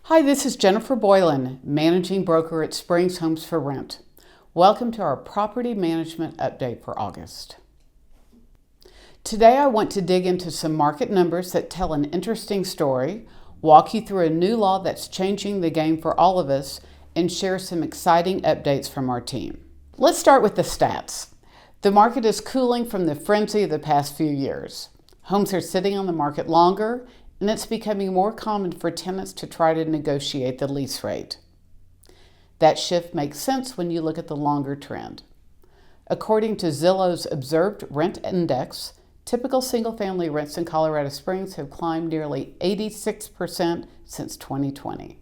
Hi, this is Jennifer Boylan, Managing Broker at Springs Homes for Rent. Welcome to our Property Management Update for August. Today I want to dig into some market numbers that tell an interesting story, walk you through a new law that's changing the game for all of us, and share some exciting updates from our team. Let's start with the stats. The market is cooling from the frenzy of the past few years. Homes are sitting on the market longer, and it's becoming more common for tenants to try to negotiate the lease rate. That shift makes sense when you look at the longer trend. According to Zillow's Observed Rent Index, typical single-family rents in Colorado Springs have climbed nearly 86% since 2020.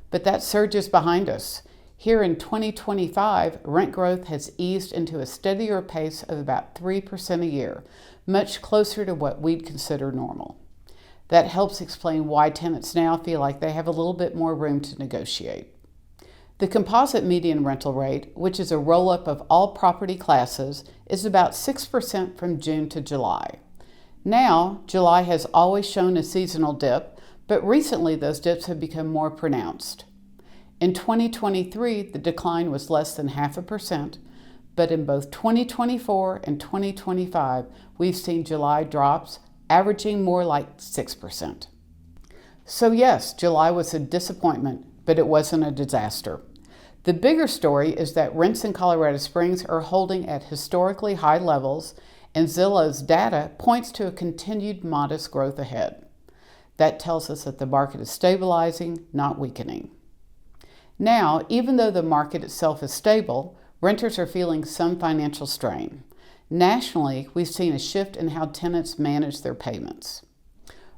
But that surge is behind us. Here in 2025, rent growth has eased into a steadier pace of about 3% a year, much closer to what we'd consider normal. That helps explain why tenants now feel like they have a little bit more room to negotiate. The composite median rental rate, which is a roll-up of all property classes, is about 6% from June to July. Now, July has always shown a seasonal dip, but recently those dips have become more pronounced. In 2023, the decline was less than 0.5%, but in both 2024 and 2025, we've seen July drops averaging more like 6%. So yes, July was a disappointment, but it wasn't a disaster. The bigger story is that rents in Colorado Springs are holding at historically high levels, and Zillow's data points to a continued modest growth ahead. That tells us that the market is stabilizing, not weakening. Now, even though the market itself is stable, renters are feeling some financial strain. Nationally, we've seen a shift in how tenants manage their payments.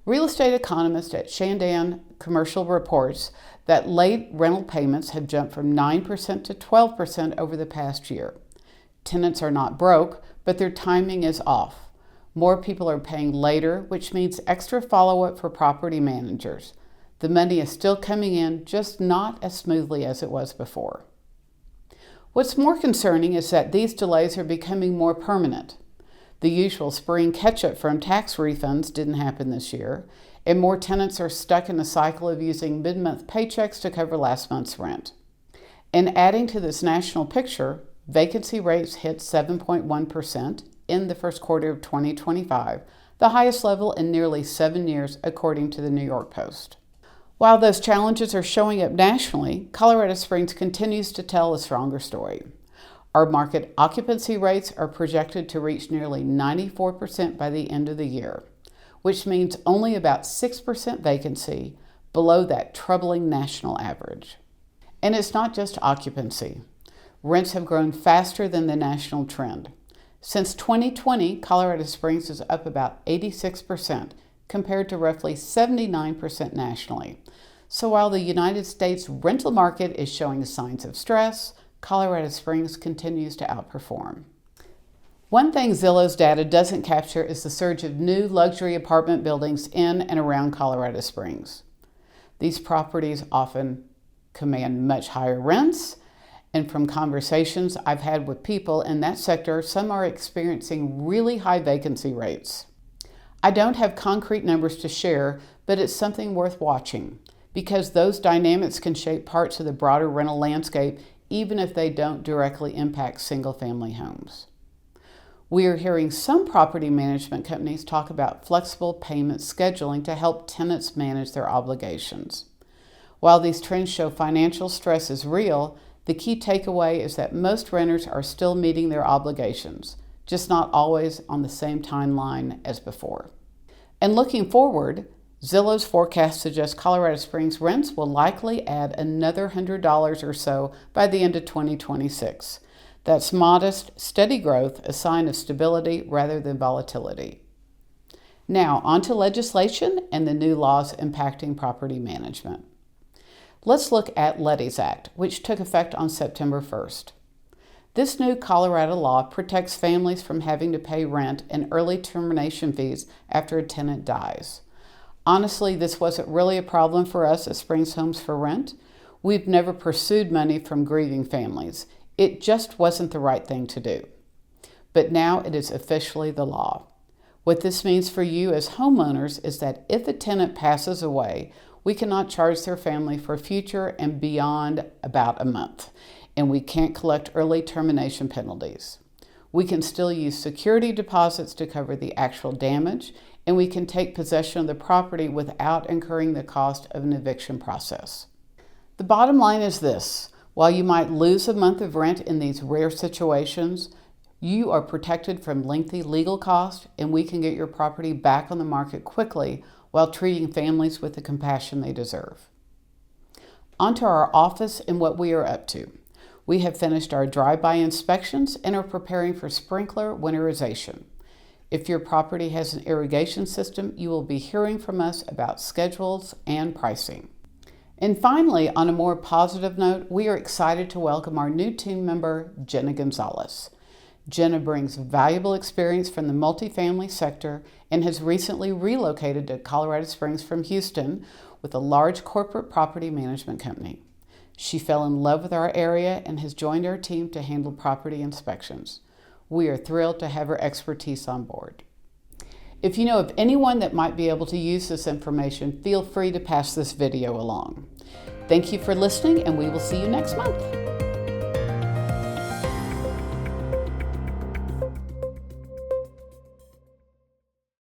Real estate economist at Shandan Commercial reports that late rental payments have jumped from 9% to 12% over the past year. Tenants are not broke, but their timing is off. More people are paying later, which means extra follow-up for property managers. The money is still coming in, just not as smoothly as it was before. What's more concerning is that these delays are becoming more permanent. The usual spring catch-up from tax refunds didn't happen this year, and more tenants are stuck in a cycle of using mid-month paychecks to cover last month's rent. And adding to this national picture, vacancy rates hit 7.1% in the first quarter of 2025, the highest level in nearly 7 years, according to the New York Post. While those challenges are showing up nationally, Colorado Springs continues to tell a stronger story. Our market occupancy rates are projected to reach nearly 94% by the end of the year, which means only about 6% vacancy, below that troubling national average. And it's not just occupancy. Rents have grown faster than the national trend. Since 2020, Colorado Springs is up about 86%, compared to roughly 79% nationally. So while the United States rental market is showing signs of stress, Colorado Springs continues to outperform. One thing Zillow's data doesn't capture is the surge of new luxury apartment buildings in and around Colorado Springs. These properties often command much higher rents, and from conversations I've had with people in that sector, some are experiencing really high vacancy rates. I don't have concrete numbers to share, but it's something worth watching because those dynamics can shape parts of the broader rental landscape even if they don't directly impact single-family homes. We are hearing some property management companies talk about flexible payment scheduling to help tenants manage their obligations. While these trends show financial stress is real, the key takeaway is that most renters are still meeting their obligations, just not always on the same timeline as before. And looking forward, Zillow's forecast suggests Colorado Springs rents will likely add another $100 or so by the end of 2026. That's modest, steady growth, a sign of stability rather than volatility. Now, on to legislation and the new laws impacting property management. Let's look at LETIES Act, which took effect on September 1st. This new Colorado law protects families from having to pay rent and early termination fees after a tenant dies. Honestly, this wasn't really a problem for us at Springs Homes for Rent. We've never pursued money from grieving families. It just wasn't the right thing to do. But now it is officially the law. What this means for you as homeowners is that if a tenant passes away, we cannot charge their family for future and beyond about a month, and we can't collect early termination penalties. We can still use security deposits to cover the actual damage, and we can take possession of the property without incurring the cost of an eviction process. The bottom line is this: while you might lose a month of rent in these rare situations, you are protected from lengthy legal costs, and we can get your property back on the market quickly while treating families with the compassion they deserve. On to our office and what we are up to. We have finished our drive-by inspections and are preparing for sprinkler winterization. If your property has an irrigation system, you will be hearing from us about schedules and pricing. And finally, on a more positive note, we are excited to welcome our new team member, Jenna Gonzalez. Jenna brings valuable experience from the multifamily sector and has recently relocated to Colorado Springs from Houston with a large corporate property management company. She fell in love with our area and has joined our team to handle property inspections. We are thrilled to have her expertise on board. If you know of anyone that might be able to use this information, feel free to pass this video along. Thank you for listening, and we will see you next month.